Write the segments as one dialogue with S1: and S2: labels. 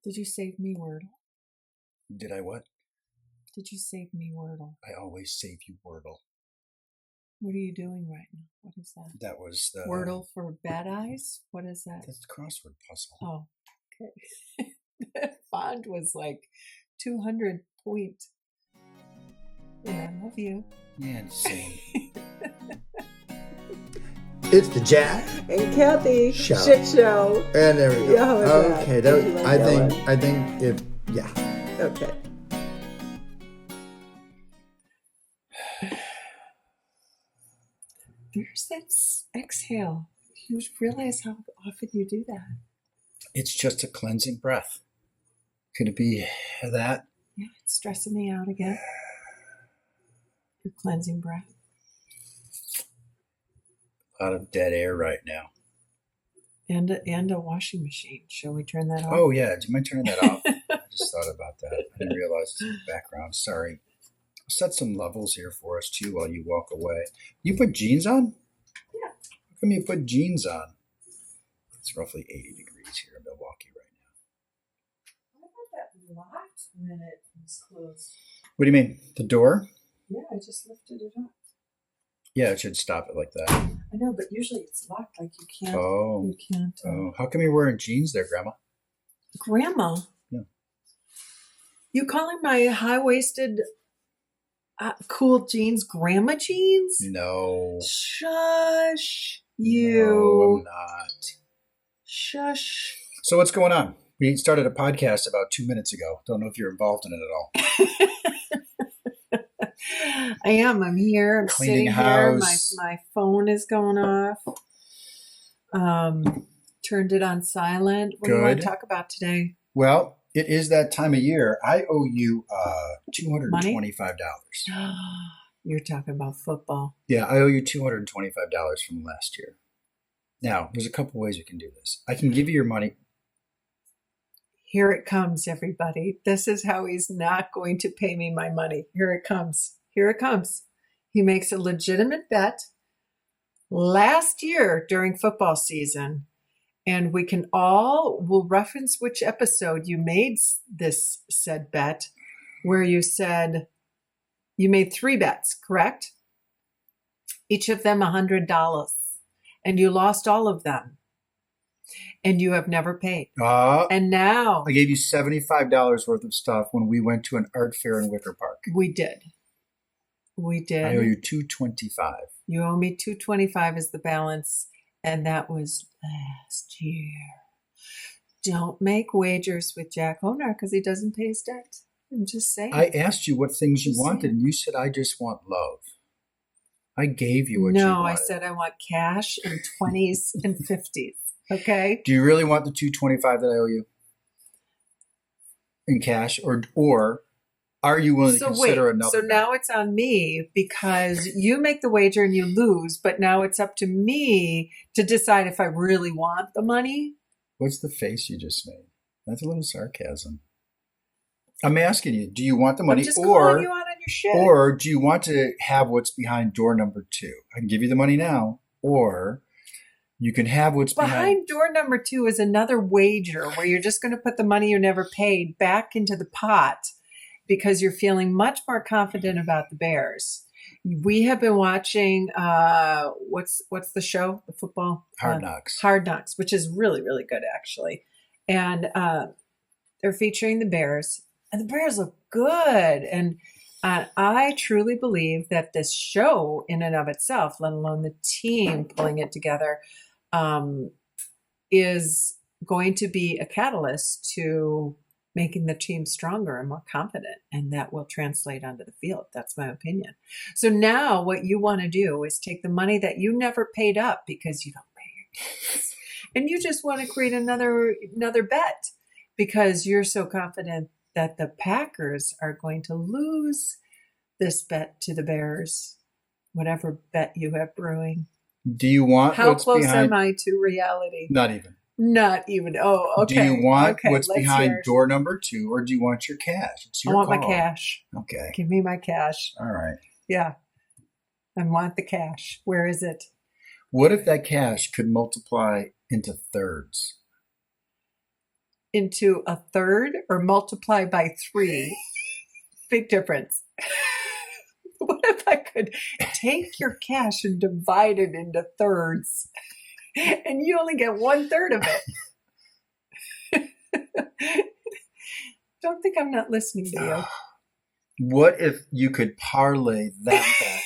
S1: Did you save me, Wordle?
S2: Did I what?
S1: Did you save me, Wordle?
S2: I always save you Wordle.
S1: What are you doing right now? What is that?
S2: That was the...
S1: Wordle for bad eyes? What is that?
S2: That's the crossword puzzle.
S1: Oh, okay. That font was like 200 point. Yeah, I love you.
S2: Yeah, same.
S3: It's the Jack
S4: and Cathy shit show.
S3: And there we go.
S4: Yeah, how was
S3: okay,
S4: that?
S3: I think if
S4: Okay.
S1: There's that exhale. You realize how often you do that?
S2: It's just a cleansing breath. Could it be that?
S1: Yeah, it's stressing me out again. Your cleansing breath.
S2: A lot of dead air right now.
S1: And a washing machine. Shall we turn that off?
S2: Oh, yeah. Do you mind turning that off? I just thought about that. I didn't realize it's in the background. Sorry. I'll set some levels here for us, too, while you walk away. You put jeans on?
S1: Yeah.
S2: How come you put jeans on? It's roughly 80 degrees here in Milwaukee right now.
S1: I thought that locked when it was closed.
S2: What do you mean? The door?
S1: Yeah, I just lifted it up.
S2: Yeah, it should stop it like that.
S1: I know, but usually it's locked, like you can't.
S2: Oh.
S1: You can't.
S2: Oh. How come you're wearing jeans there, Grandma?
S1: Grandma?
S2: Yeah.
S1: You calling my high-waisted, cool jeans grandma jeans?
S2: No.
S1: Shush. You.
S2: No, I'm not.
S1: Shush.
S2: So what's going on? We started a podcast about 2 minutes ago. Don't know if you're involved in it at all.
S1: I am. I'm here. I'm
S2: Cleaning
S1: sitting
S2: house.
S1: here. My phone is going off. Turned it on silent. What do you want to talk about today?
S2: Well, it is that time of year. I owe you $225.
S1: You're talking about football.
S2: Yeah, I owe you $225 from last year. Now, there's a couple ways we can do this. I can give you your money.
S1: Here it comes, everybody. This is how he's not going to pay me my money. Here it comes. Here it comes. He makes a legitimate bet last year during football season. And we'll reference which episode you made this said bet, where you said you made 3 bets, correct? Each of them $100. And you lost all of them. And you have never paid. And now...
S2: I gave you $75 worth of stuff when we went to an art fair in Wicker Park.
S1: We did.
S2: I owe you $225.
S1: You owe me $225 as the balance. And that was last year. Don't make wagers with Jack Honar because he doesn't pay his debt. I'm just saying.
S2: I asked you what things you wanted, and you said, I just want love. I gave you what you wanted.
S1: No, I said I want cash in 20s and 50s. Okay?
S2: Do you really want the $225 that I owe you in cash? Or are you willing to consider another?
S1: So now it's on me because you make the wager and you lose, but now it's up to me to decide if I really want the money.
S2: What's the face you just made? That's a little sarcasm. I'm asking you, do you want the money,
S1: I'm just calling you out on your shit.
S2: Or do you want to have what's behind door number 2? I can give you the money now, or you can have what's
S1: behind door number 2 is another wager where you're just going to put the money you never paid back into the pot because you're feeling much more confident about the Bears. We have been watching what's the show? The football
S2: Hard Knocks.
S1: Hard Knocks, which is really, really good actually. And they're featuring the Bears. And the Bears look good. And I truly believe that this show in and of itself, let alone the team pulling it together, is going to be a catalyst to making the team stronger and more confident. And that will translate onto the field. That's my opinion. So now what you want to do is take the money that you never paid up because you don't pay your kids. And you just want to create another bet because you're so confident that the Packers are going to lose this bet to the Bears, whatever bet you have brewing.
S2: Do you want
S1: How
S2: what's
S1: close
S2: behind...
S1: am I to reality?
S2: Not even.
S1: Not even. Oh, okay.
S2: Do you want what's behind
S1: hear.
S2: door number 2, or do you want your cash? It's your
S1: I want
S2: call.
S1: my cash.
S2: Okay.
S1: Give me my cash.
S2: All right.
S1: Yeah. I want the cash. Where is it?
S2: What if that cash could multiply into thirds?
S1: into a third or multiply by 3. Big difference. What if I could take your cash and divide it into thirds and you only get 1/3 of it? Don't think I'm not listening to you.
S2: What if you could parlay that back?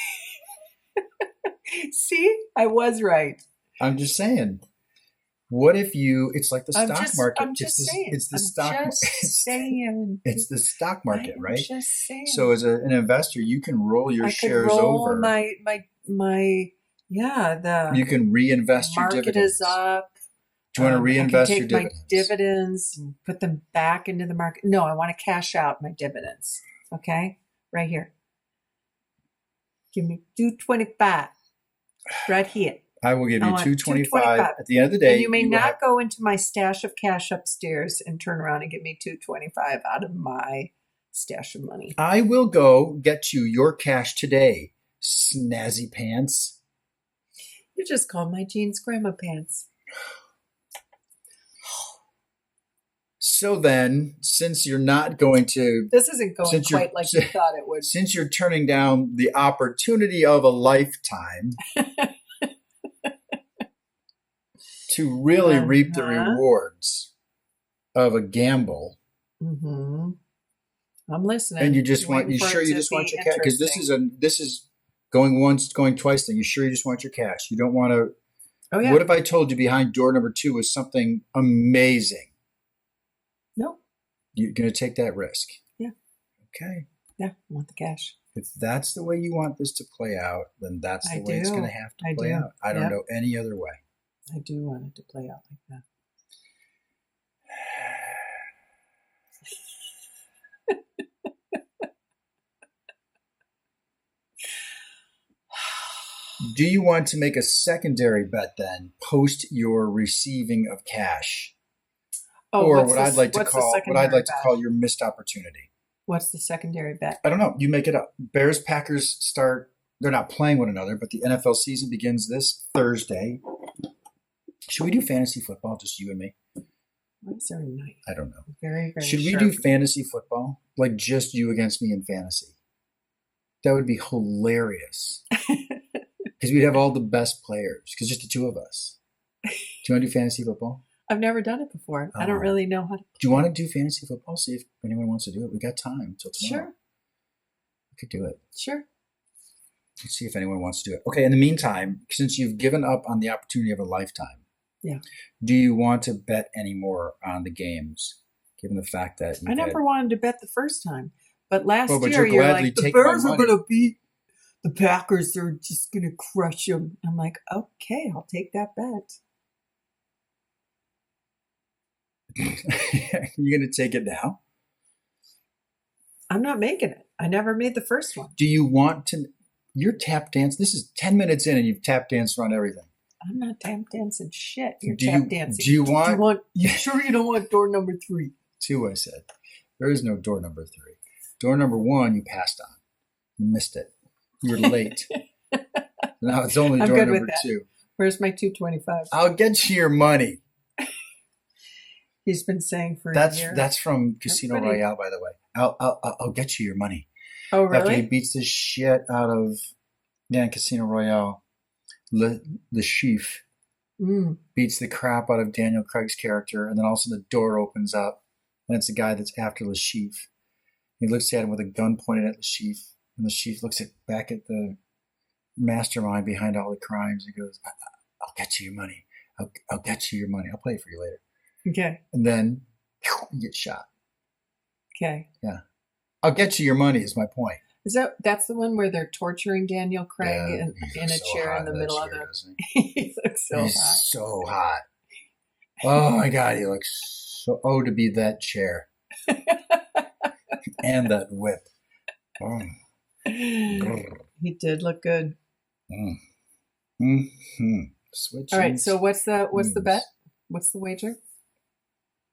S1: See, I was right.
S2: I'm just saying. What if it's like the stock market?
S1: I'm just saying.
S2: It's the stock market. It's the stock market,
S1: I'm
S2: right?
S1: just saying.
S2: So as an investor, you can roll your shares
S1: roll
S2: over.
S1: the
S2: You can reinvest your
S1: market
S2: dividends.
S1: is up.
S2: Do you want to reinvest your
S1: I can take
S2: dividends?
S1: my dividends and put them back into the market. No, I want to cash out my dividends. Okay, right here. Give me $225 right here.
S2: I will give you
S1: want
S2: $225 at the end of the day.
S1: And you may not go into my stash of cash upstairs and turn around and give me $225 out of my stash of money.
S2: I will go get you your cash today, snazzy pants.
S1: You just called my jeans grandma pants.
S2: So then, since you're not going to...
S1: This isn't going quite like you thought it would.
S2: Since you're turning down the opportunity of a lifetime to really reap the rewards of a gamble.
S1: Mm-hmm. I'm listening.
S2: And you just want your cash? Because this is going once, going twice thing. You sure you just want your cash? You don't want to...
S1: Oh, yeah.
S2: What if I told you behind door number 2 was something amazing?
S1: No.
S2: You're going to take that risk?
S1: Yeah.
S2: Okay.
S1: Yeah, I want the cash.
S2: If that's the way you want this to play out, then that's the way it's going to have to play out. I don't know any other way.
S1: I do want it to play out like that.
S2: Do you want to make a secondary bet then, post your receiving of cash? Or what I'd like to call your missed opportunity.
S1: What's the secondary bet?
S2: I don't know. You make it up. Bears Packers start. They're not playing one another, but the NFL season begins this Thursday. Should we do fantasy football, just you and me?
S1: Why is there a knife?
S2: I don't know.
S1: Very, very
S2: Should we do fantasy football? Like just you against me in fantasy? That would be hilarious. Because we'd have all the best players. Because just the two of us. Do you want to do fantasy football?
S1: I've never done it before. I don't really know how to.
S2: Do you want to do fantasy football? See if anyone wants to do it. We got time until tomorrow.
S1: Sure.
S2: We could do it.
S1: Sure.
S2: Let's see if anyone wants to do it. Okay, in the meantime, since you've given up on the opportunity of a lifetime, do you want to bet any more on the games, given the fact that
S1: I never wanted to bet the first time, but last year
S2: you're
S1: like, the Bears are going to beat the Packers. They're just going to crush them. I'm like, okay, I'll take that bet.
S2: You're going to take it now?
S1: I'm not making it. I never made the first one.
S2: Do you want to... You're tap dance. This is 10 minutes in and you've tap danced around everything.
S1: I'm not tap dancing shit. You're tap dancing.
S2: Do you want...
S1: You sure you don't want door number 3?
S2: 2, I said. There is no door number 3. Door number 1, you passed on. You missed it. You're late. Now it's only door number 2.
S1: Where's my $225?
S2: I'll get you your money.
S1: He's been saying for a year.
S2: That's from Casino Royale, by the way. I'll get you your money.
S1: Oh, really?
S2: After he beats the shit out of Casino Royale, Le Chiffre beats the crap out of Daniel Craig's character, and then all of a sudden the door opens up, and it's the guy that's after Le Chiffre. He looks at him with a gun pointed at Le Chiffre, and Le Chiffre looks back at the mastermind behind all the crimes. He goes, "I'll get you your money. I'll get you your money. I'll play it for you later."
S1: Okay.
S2: And then you get shot.
S1: Okay.
S2: Yeah. I'll get you your money is my point.
S1: That's the one where they're torturing Daniel Craig in a chair in the middle of the... He looks so hot.
S2: He's so hot. Oh my God, he looks so... Oh, to be that chair. And that whip. Oh.
S1: He did look good.
S2: Mm-hmm. Switch.
S1: All right, so what's the bet? What's the wager?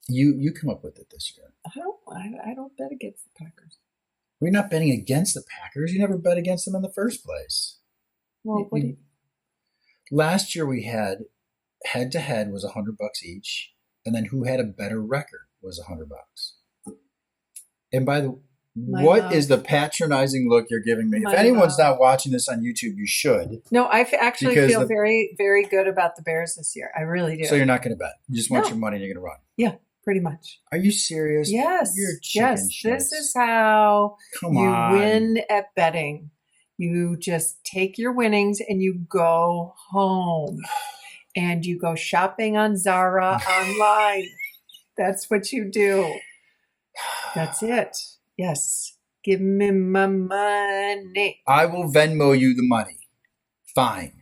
S2: You come up with it this year.
S1: I don't bet against the Packers.
S2: We're not betting against the Packers. You never bet against them in the first place.
S1: Well,
S2: last year we had head-to-head was $100 each, and then who had a better record was $100. And by the
S1: My
S2: what
S1: love.
S2: is the patronizing look you're giving me?
S1: My
S2: If anyone's
S1: love.
S2: not watching this on YouTube, you should.
S1: No, I actually
S2: Because
S1: feel very, very good about the Bears this year. I really do.
S2: So you're not going to bet. You just want
S1: No.
S2: your money and you're going to run.
S1: Yeah, pretty much.
S2: Are you serious?
S1: Yes.
S2: You're chicken
S1: Yes.
S2: shit.
S1: This is how
S2: Come
S1: you
S2: on.
S1: win at betting. You just take your winnings and you go home. And you go shopping on Zara online. That's what you do. That's it. Yes. Give me my money.
S2: I will Venmo you the money. Fine.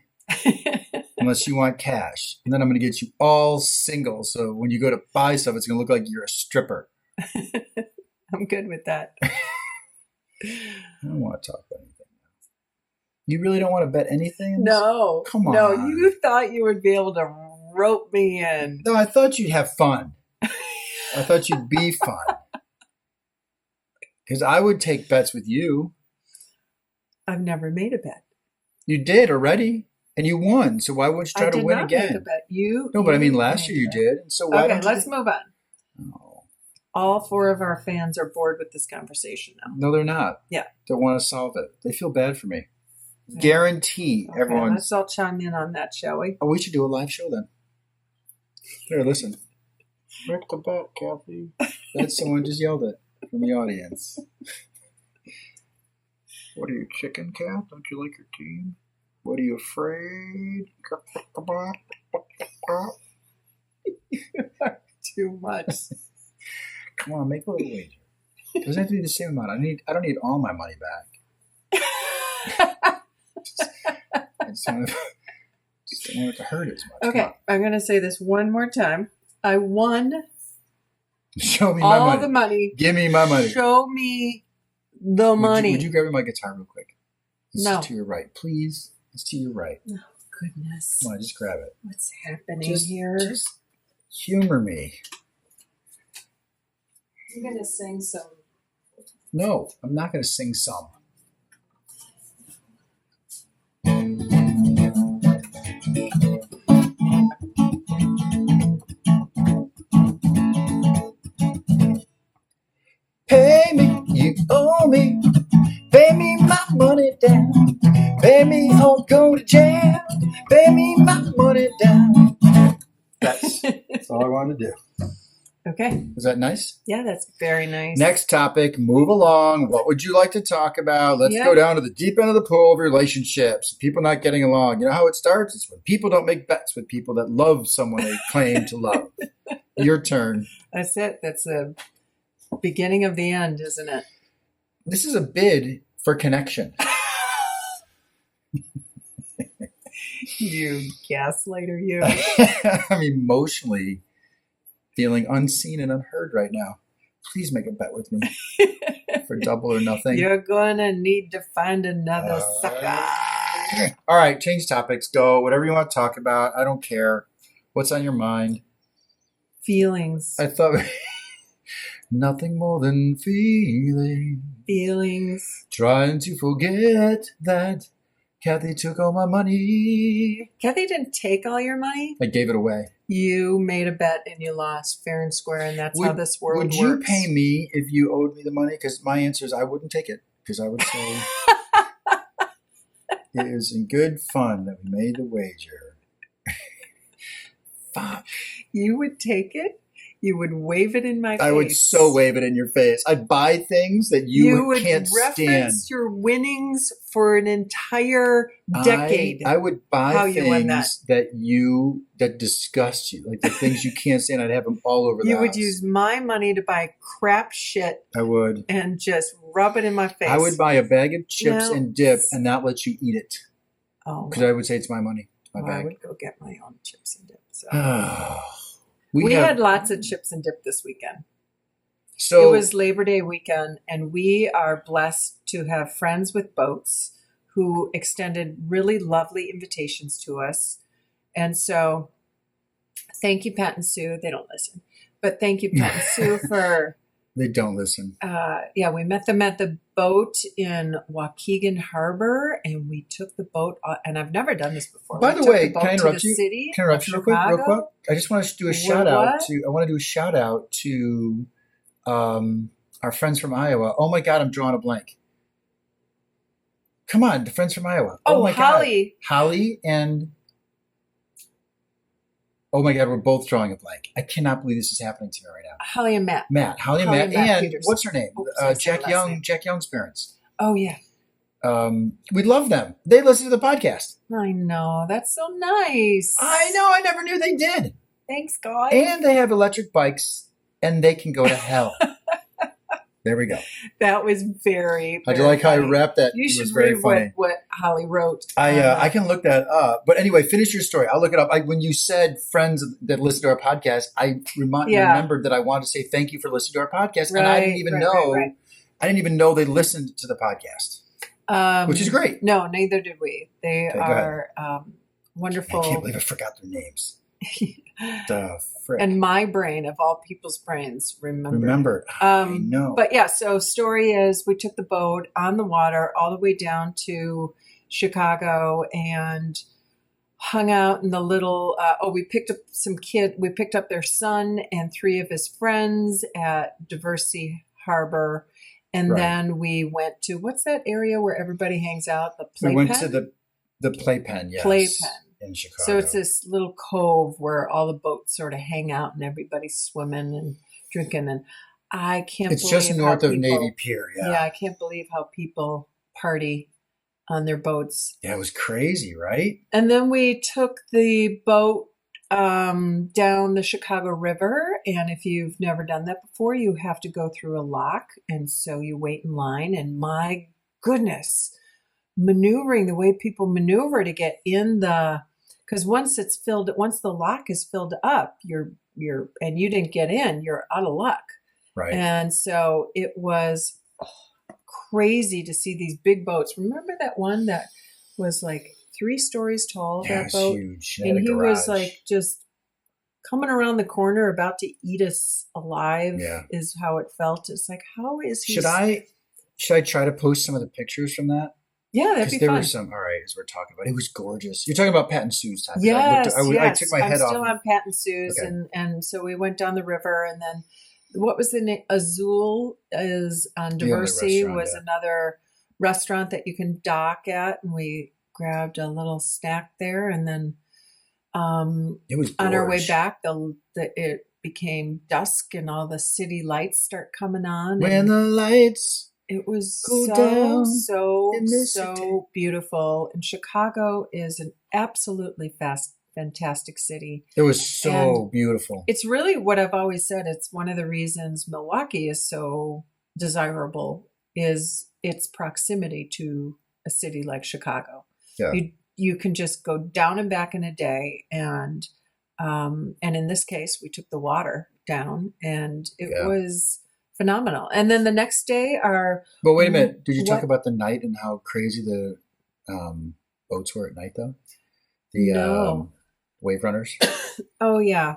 S2: Unless you want cash. And then I'm going to get you all single. So when you go to buy stuff, it's going to look like you're a stripper.
S1: I'm good with that.
S2: I don't want to talk about anything. You really don't want to bet anything?
S1: No.
S2: Come on.
S1: No, you thought you would be able to rope me in.
S2: No, I thought you'd have fun. I thought you'd be fun. Because I would take bets with you.
S1: I've never made a bet.
S2: You did already. And you won. So why wouldn't you try to win
S1: Make
S2: again?
S1: a bet. No,
S2: but I mean, last year you did. And so why
S1: Okay,
S2: don't you
S1: let's move on.
S2: Oh.
S1: All 4 of our fans are bored with this conversation now.
S2: No, they're not.
S1: Yeah.
S2: They want to solve it. They feel bad for me.
S1: Yeah.
S2: Guarantee
S1: Okay,
S2: everyone's.
S1: let's all chime in on that, shall we?
S2: Oh, we should do a live show then. Here, listen. Wreck the bet, Cathy. That's someone just yelled it from the audience. What are you, chicken cat? Don't you like your team? What are you afraid?
S1: Too much.
S2: Come on, make a little wager. It doesn't have to be the same amount. I don't need all my money back. I just don't want it to hurt as much.
S1: Okay, I'm going to say this one more time. I won
S2: Show me my
S1: all
S2: money.
S1: the money.
S2: Give me my money.
S1: Show me the money.
S2: Would you grab me my guitar real quick? It's
S1: No.
S2: to your right. Please. It's to your right.
S1: Oh, goodness.
S2: Come on, just grab it.
S1: What's happening here?
S2: Just humor me.
S1: I'm going to sing some.
S2: No, I'm not going to sing some. Pay me, you owe me. Pay me my money down. Pay me or go to jail. Pay me my money down. That's all I wanted to do.
S1: Okay.
S2: Was that nice?
S1: Yeah, that's very nice.
S2: Next topic, move along. What would you like to talk about? Let's
S1: Yeah.
S2: go down to the deep end of the pool of relationships. People not getting along. You know how it starts? It's when people don't make bets with people that love someone they claim to love. Your turn.
S1: That's it. That's the beginning of the end, isn't it?
S2: This is a bid for connection.
S1: You gaslighter, you.
S2: I'm emotionally feeling unseen and unheard right now. Please make a bet with me for double or nothing.
S1: You're going to need to find another sucker.
S2: All right, change topics. Go. Whatever you want to talk about. I don't care. What's on your mind?
S1: Feelings.
S2: I thought nothing more than feeling.
S1: Feelings.
S2: Trying to forget that Cathy took all my money.
S1: Cathy didn't take all your money.
S2: I gave it away.
S1: You made a bet and you lost fair and square, and that's how this world
S2: Would
S1: works.
S2: you pay me if you owed me the money? Because my answer is I wouldn't take it. Because I would say it is in good fun that we made the wager. Fuck.
S1: You would take it? You would wave it in my face?
S2: I would so wave it in your face. I'd buy things that you
S1: would
S2: can't stand.
S1: reference your winnings for an entire decade.
S2: I would buy
S1: How you won
S2: things that disgust you, like the things you can't stand. I'd have them all over the
S1: You
S2: house.
S1: would use my money to buy crap shit
S2: I would.
S1: and just rub it in my face.
S2: I would buy a bag of chips
S1: No.
S2: and dip and not let you eat it
S1: Oh,
S2: because I would say it's my money, it's my
S1: well, I
S2: bag.
S1: would go get my own chips and dip. So.
S2: we
S1: had lots of chips and dip this weekend.
S2: so
S1: It was Labor Day weekend, and we are blessed to have friends with boats who extended really lovely invitations to us. And so thank you, Pat and Sue. They don't listen, but thank you, Pat and Sue, for
S2: They don't listen.
S1: We met them at the boat in Waukegan Harbor, and we took the boat. And I've never done this before.
S2: By the way, can I interrupt you?
S1: City
S2: Can I interrupt you real quick? I just want to do a shout out to. I want to do a shout out to our friends from Iowa. Oh my God, I'm drawing a blank. Come on, the friends from Iowa.
S1: Oh
S2: my
S1: Holly.
S2: God. Holly and. Oh my God, we're both drawing a blank. I cannot believe this is happening to me right now.
S1: Holly and Matt.
S2: Holly and Matt. And
S1: Peterson.
S2: what's her name? Jack Young. Jack Young's parents.
S1: Oh yeah.
S2: We love them. They listen to the podcast.
S1: I know. That's so nice.
S2: I know. I never knew they did.
S1: Thanks, God.
S2: And they have electric bikes, and they can go to hell. There we go.
S1: That was very.
S2: I do like how I wrapped that.
S1: You should
S2: very
S1: read
S2: funny.
S1: what Holly wrote.
S2: I can look that up. But anyway, finish your story. I'll look it up. When you said friends that listen to our podcast, I remembered that I wanted to say thank you for listening to our podcast, and I didn't even know. Right. I didn't even know they listened to the podcast, which is great.
S1: No, neither did we. They are wonderful.
S2: I can't believe I forgot their names. The frick.
S1: And my brain, of all people's brains, remembered.
S2: I know.
S1: But yeah, so story is we took the boat on the water all the way down to Chicago and hung out in the little, we picked up we picked up their son and 3 of his friends at Diversey Harbor. And then we went to, what's that area where everybody hangs out? The Playpen?
S2: We went to the Playpen, yes.
S1: Playpen.
S2: In Chicago.
S1: So it's this little cove where all the boats sort of hang out and everybody's swimming and drinking. And I can't believe
S2: it's just north of Navy Pier. Yeah.
S1: I can't believe how people party on their boats.
S2: Yeah, it was crazy, right?
S1: And then we took the boat down the Chicago River. And if you've never done that before, you have to go through a lock. And so you wait in line. And my goodness, maneuvering the way people maneuver to get in because once the lock is filled up, and you didn't get in, you're out of luck.
S2: Right.
S1: And so it was crazy to see these big boats. Remember that one that was like 3 stories tall, that boat?
S2: Huge.
S1: And he was like just coming around the corner about to eat us alive is how it felt. It's like, how is he? Should I
S2: try to post some of the pictures from that?
S1: Yeah, that'd be
S2: there
S1: fun.
S2: Was some, all right, as we're talking about, it was gorgeous. You're talking about Pat and Sue's time.
S1: Yes,
S2: I took my head off.
S1: I'm still on Pat and Sue's, and so we went down the river, and then what was the name? Azul is on Diversey was another restaurant that you can dock at, and we grabbed a little snack there, and then
S2: it was
S1: on our way back, it became dusk, and all the city lights start coming on.
S2: When the lights.
S1: It was
S2: down
S1: so beautiful. And Chicago is an absolutely fantastic city.
S2: It was so beautiful.
S1: It's really what I've always said. It's one of the reasons Milwaukee is so desirable is its proximity to a city like Chicago.
S2: Yeah.
S1: You can just go down and back in a day. And in this case, we took the water down, and it was phenomenal. And then the next day
S2: But wait a minute. Did you talk about the night and how crazy the boats were at night, though? The wave runners?
S1: Oh, yeah.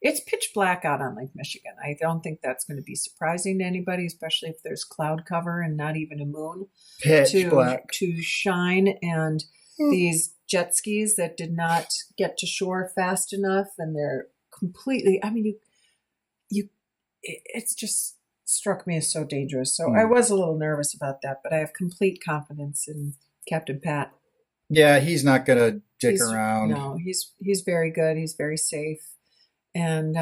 S1: It's pitch black out on Lake Michigan. I don't think that's going to be surprising to anybody, especially if there's cloud cover and not even a moon
S2: black
S1: to shine. And these jet skis that did not get to shore fast enough, and they're completely, it's just struck me as so dangerous. So I was a little nervous about that, but I have complete confidence in Captain Pat.
S2: Yeah, he's not going to dick around.
S1: No, he's very good. He's very safe. And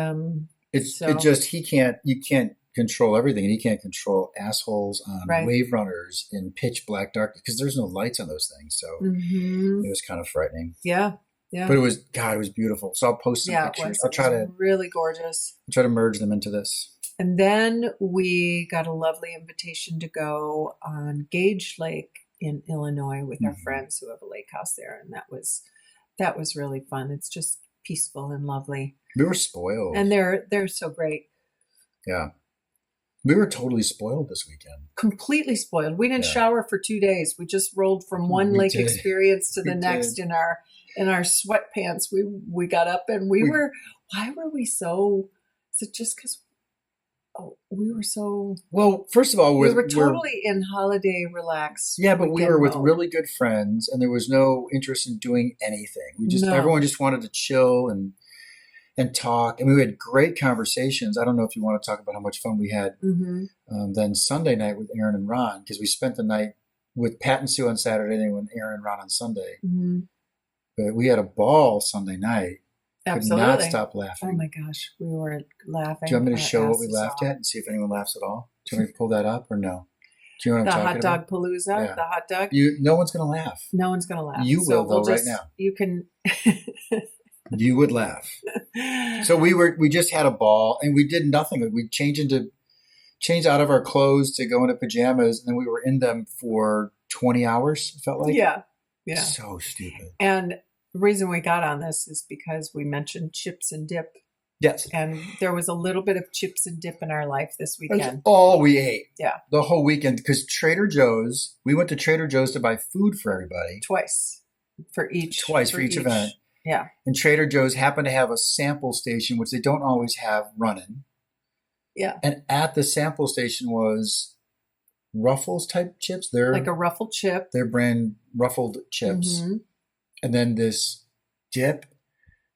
S2: you can't control everything, and he can't control assholes on wave runners in pitch black darkness because there's no lights on those things. So it was kind of frightening.
S1: Yeah. Yeah.
S2: But it was beautiful. So I'll post some pictures. I'll try to
S1: really gorgeous.
S2: I'll try to merge them into this.
S1: And then we got a lovely invitation to go on Gage Lake in Illinois with our friends who have a lake house there. And that was really fun. It's just peaceful and lovely.
S2: We were spoiled.
S1: And they're so great.
S2: Yeah. We were totally spoiled this weekend.
S1: Completely spoiled. We didn't shower for 2 days. We just rolled from one lake experience to the next in our sweatpants. We got up and why were we so, is it just because Oh, we were so.
S2: Well, first of all,
S1: We were totally in holiday relax.
S2: Yeah, but we were with
S1: mode.
S2: really good friends, and there was no interest in doing anything.
S1: No.
S2: Everyone just wanted to chill and talk, and we had great conversations. I don't know if you want to talk about how much fun we had. Then Sunday night with Aaron and Ron, because we spent the night with Pat and Sue on Saturday, and then Aaron and Ron on Sunday. But we had a ball Sunday night.
S1: Absolutely.
S2: Could not stop laughing.
S1: Oh my gosh, we were laughing.
S2: Do you want me to show what we laughed at and see if anyone laughs at all? Do you want me to pull that up or no? Do you know what I'm talking about?
S1: The hot dog palooza,
S2: Yeah.
S1: the hot dog.
S2: No one's going to laugh.
S1: No one's going to laugh.
S2: You will, though, right now.
S1: You can.
S2: You would laugh. So we just had a ball, and we did nothing. We changed out of our clothes to go into pajamas, and then we were in them for 20 hours, it felt like.
S1: Yeah.
S2: So stupid.
S1: And the reason we got on this is because we mentioned chips and dip.
S2: Yes.
S1: And there was a little bit of chips and dip in our life this weekend.
S2: That's all we ate.
S1: Yeah.
S2: The whole weekend, because we went to Trader Joe's to buy food for everybody.
S1: Twice for each
S2: event.
S1: Yeah.
S2: And Trader Joe's happened to have a sample station, which they don't always have running.
S1: Yeah.
S2: And at the sample station was Ruffles type chips. They're
S1: like a Ruffle chip.
S2: Their brand Ruffled chips. And then this dip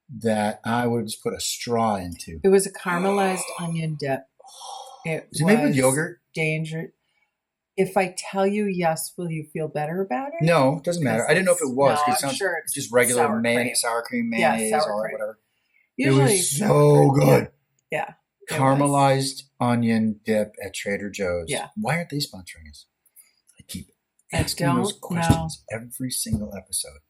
S2: that I would just put a straw into.
S1: It was a caramelized onion dip.
S2: Is it made with yogurt?
S1: Dangerous. If I tell you yes, will you feel better about it?
S2: No, it doesn't matter. I didn't know if it was.
S1: No,
S2: it
S1: I'm sure it's
S2: just regular sour cream, mayonnaise, or whatever. Usually it was so good.
S1: Yeah.
S2: Caramelized onion dip at Trader Joe's.
S1: Yeah.
S2: Why aren't they sponsoring us? I keep asking those questions every single episode.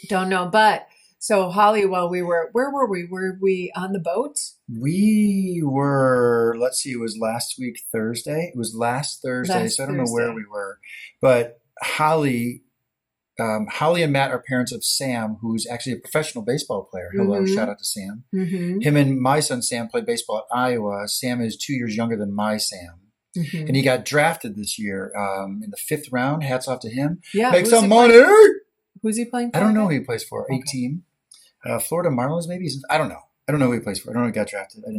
S1: Don't know, but so Holly, where were we? Were we on the boat?
S2: We were, let's see, it was last week, Thursday. It was last Thursday, so I don't know where we were. But Holly and Matt are parents of Sam, who's actually a professional baseball player. Hello, shout out to Sam. Him and my son Sam played baseball at Iowa. Sam is 2 years younger than my Sam. And he got drafted this year in the 5th round. Hats off to him.
S1: Yeah,
S2: make some money.
S1: Who's he playing for?
S2: I don't know who he plays for. Okay. 18. Florida Marlins, maybe? I don't know. I don't know who he plays for. I don't know who got drafted. I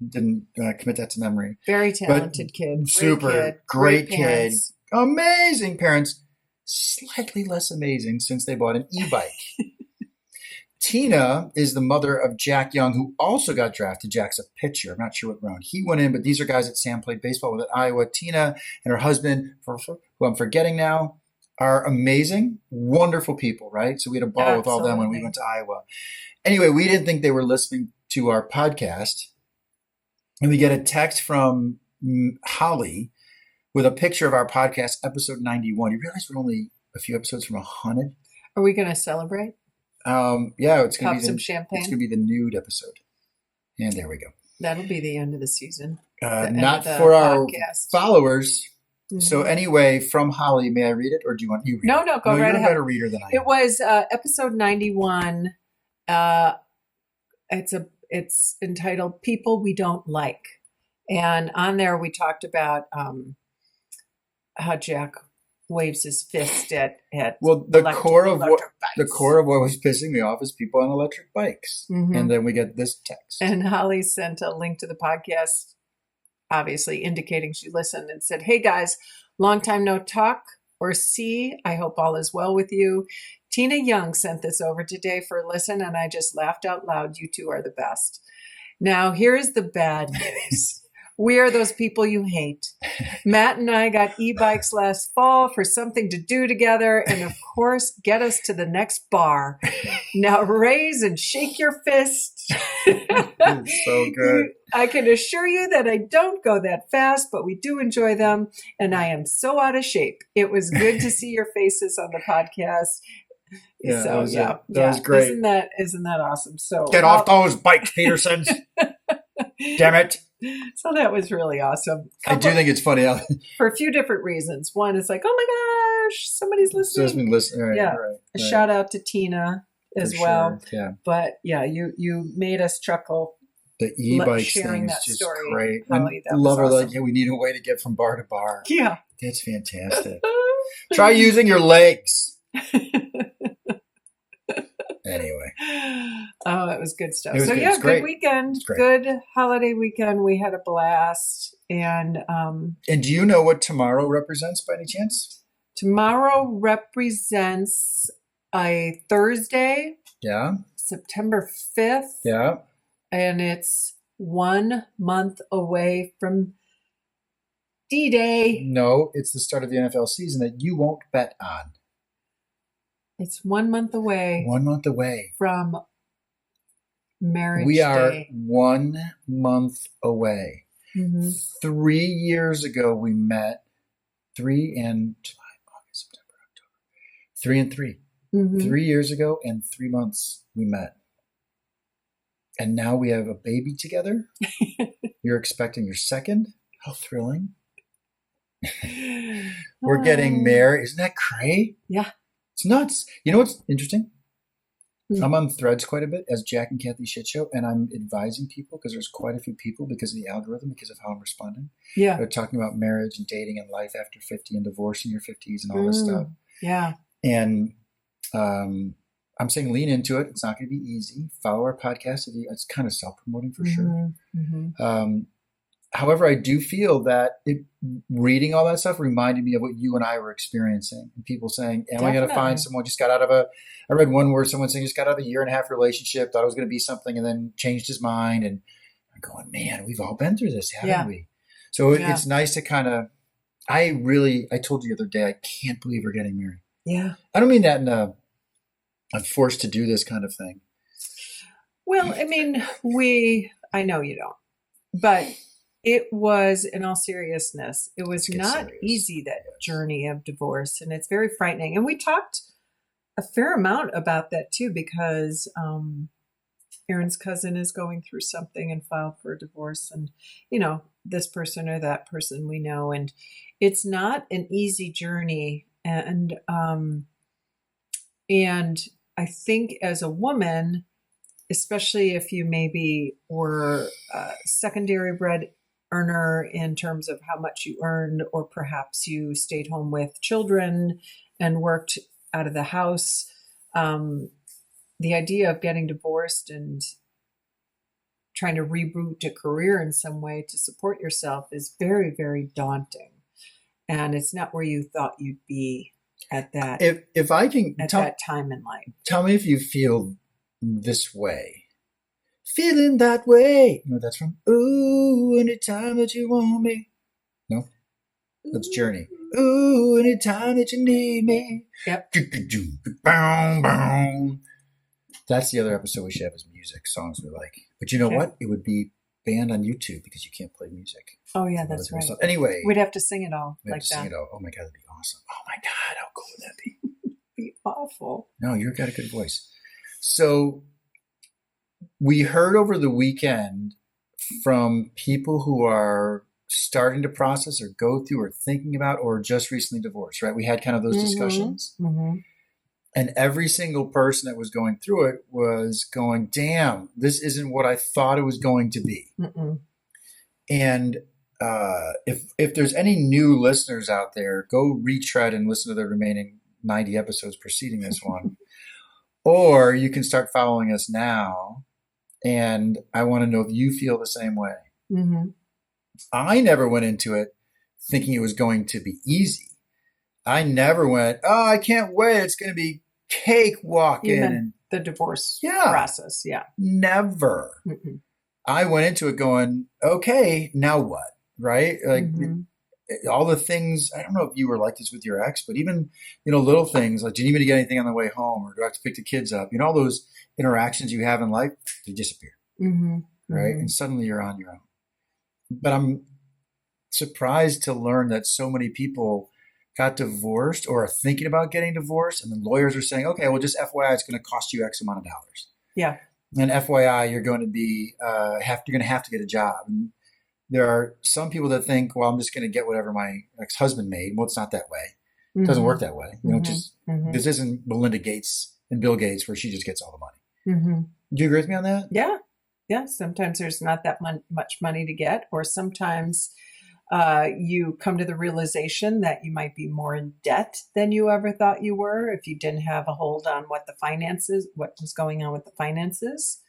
S2: didn't commit that to memory.
S1: Very talented kid.
S2: Great kid. Amazing parents. Slightly less amazing since they bought an e-bike. Tina is the mother of Jack Young, who also got drafted. Jack's a pitcher. I'm not sure what round he went in, but these are guys that Sam played baseball with at Iowa. Tina and her husband, who I'm forgetting now, are amazing, wonderful people, right? So we had a ball with all them when we went to Iowa. Anyway, we didn't think they were listening to our podcast. And we get a text from Holly with a picture of our podcast, episode 91. You realize we're only a few episodes from 100?
S1: Are we going to celebrate?
S2: Yeah, it's going to be
S1: some champagne.
S2: It's going to be the nude episode. And there we go.
S1: That'll be the end of the season.
S2: Not for our followers. So anyway, from Holly, may I read it, or do you want you read it?
S1: No, go right ahead.
S2: You're a better reader than I am.
S1: It was episode 91. It's entitled "People We Don't Like," and on there we talked about how Jack waves his fist at
S2: the core of what was pissing me off is people on electric bikes, and then we get this text.
S1: And Holly sent a link to the podcast, obviously indicating she listened, and said, "Hey guys, long time no talk or see. I hope all is well with you. Tina Young sent this over today for a listen, and I just laughed out loud. You two are the best. Now, here's the bad news. We are those people you hate. Matt and I got e-bikes last fall for something to do together and, of course, get us to the next bar. Now raise and shake your fist."
S2: So good.
S1: I can assure you that I don't go that fast, but we do enjoy them, and I am so out of shape. It was good to see your faces on the podcast.
S2: Yeah,
S1: so,
S2: that was great.
S1: Isn't that awesome? So
S2: get off those bikes, Petersons. Damn it.
S1: So that was really awesome.
S2: I do think it's funny.
S1: For a few different reasons. One is like, oh my gosh, somebody's listening.
S2: Right,
S1: yeah.
S2: Right.
S1: A shout out to Tina as well.
S2: Sure. Yeah.
S1: But yeah, you made us chuckle.
S2: The e-bike thing is just great. I love her. Like, we need a way to get from bar to bar.
S1: Yeah.
S2: That's fantastic. Try using your legs. Anyway.
S1: Oh, it was good stuff.
S2: It was
S1: So
S2: good.
S1: yeah,
S2: It's great.
S1: good weekend,
S2: It's great.
S1: good holiday weekend. We had a blast. And
S2: And do you know what tomorrow represents by any chance?
S1: tomorrow represents a Thursday,
S2: Yeah.
S1: September 5th.
S2: Yeah.
S1: And it's 1 month away from D-Day.
S2: No, it's the start of the NFL season that you won't bet on.
S1: It's 1 month away
S2: 1 month away.
S1: from Marriage
S2: We are
S1: Day.
S2: 1 month away.
S1: Mm-hmm.
S2: 3 years ago, we met. 3 in July, August, September, October. 3 and 3.
S1: Mm-hmm.
S2: 3 years ago and 3 months we met. And now we have a baby together. You're expecting your second. How thrilling. We're getting married. Isn't that crazy?
S1: Yeah.
S2: It's nuts. You know what's interesting?
S1: Hmm.
S2: I'm on Threads quite a bit as Jack and Cathy Shit Show, and I'm advising people because there's quite a few people because of the algorithm, because of how I'm responding.
S1: Yeah.
S2: They're talking about marriage and dating and life after 50 and divorce in your 50s and all this stuff.
S1: Yeah.
S2: And I'm saying lean into it. It's not going to be easy. Follow our podcast. It's kind of self-promoting for sure.
S1: Mm-hmm.
S2: However, I do feel that reading all that stuff reminded me of what you and I were experiencing. And people saying, am I going to find someone just got out of I read one word, someone saying just got out of a 1.5-year relationship, thought it was going to be something and then changed his mind. And I'm going, man, we've all been through this, haven't we? So it's nice to kind of, I told you the other day, I can't believe we're getting married.
S1: Yeah.
S2: I don't mean that in I'm forced to do this kind of thing.
S1: Well, I mean, I know you don't, but it was, in all seriousness, it was not easy, that journey of divorce. And it's very frightening. And we talked a fair amount about that too, because Aaron's cousin is going through something and filed for a divorce. And, this person or that person we know. And it's not an easy journey. And I think as a woman, especially if you maybe were a secondary bread earner in terms of how much you earned, or perhaps you stayed home with children and worked out of the house, the idea of getting divorced and trying to reboot a career in some way to support yourself is very, very daunting. And it's not where you thought you'd be at that.
S2: If I can
S1: at that time in life.
S2: Tell me if you feel this way. Feeling that way. You know what that's from? Ooh, anytime that you want me. No? That's Journey. Ooh, anytime that you need me.
S1: Yep.
S2: That's the other episode we should have, is music, songs we like. But you know what? It would be banned on YouTube because you can't play music.
S1: Oh, yeah, that's right.
S2: Anyway.
S1: We'd have to sing it all
S2: we'd
S1: like
S2: have to
S1: that.
S2: Sing it all. Oh, my God, that'd be awesome. Oh, my God, how cool would that be?
S1: Be awful.
S2: No, you've got a good voice. So we heard over the weekend from people who are starting to process or go through or thinking about or just recently divorced, right? We had kind of those discussions.
S1: Mm-hmm.
S2: And every single person that was going through it was going, damn, this isn't what I thought it was going to be.
S1: Mm-mm.
S2: And if there's any new listeners out there, go retread and listen to the remaining 90 episodes preceding this one. Or you can start following us now. And I want to know if you feel the same way.
S1: Mm-hmm.
S2: I never went into it thinking it was going to be easy. I never went, oh, I can't wait. It's going to be cake walking.
S1: And the divorce process. Yeah.
S2: Never.
S1: Mm-mm.
S2: I went into it going, okay, now what? Right? Like all the things, I don't know if you were like this with your ex, but even, little things like, do you need me to get anything on the way home? Or do I have to pick the kids up? All those interactions you have in life, they disappear.
S1: Mm-hmm.
S2: Right?
S1: Mm-hmm.
S2: And suddenly you're on your own. But I'm surprised to learn that so many people got divorced or are thinking about getting divorced. And the lawyers are saying, okay, well, just FYI, it's going to cost you X amount of dollars.
S1: Yeah.
S2: And FYI, you're going to be, you're going to have to get a job. And there are some people that think, well, I'm just going to get whatever my ex-husband made. Well, it's not that way. It doesn't work that way. This isn't Melinda Gates and Bill Gates where she just gets all the money.
S1: Mm-hmm.
S2: Do you agree with me on that?
S1: Yeah. Yeah. Sometimes there's not that much money to get, or sometimes You come to the realization that you might be more in debt than you ever thought you were if you didn't have a hold on what was going on with the finances.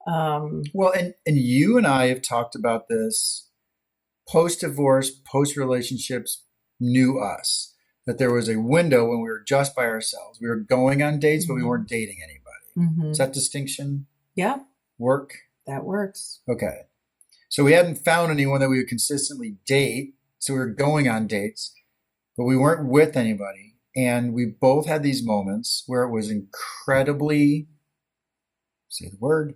S2: Well, and you and I have talked about this post-divorce, post-relationships, knew us, that there was a window when we were just by ourselves. We were going on dates, but we weren't dating anybody. Is that distinction?
S1: Yeah.
S2: Work?
S1: That works.
S2: Okay. So we hadn't found anyone that we would consistently date. So we were going on dates, but we weren't with anybody. And we both had these moments where it was incredibly, say the word,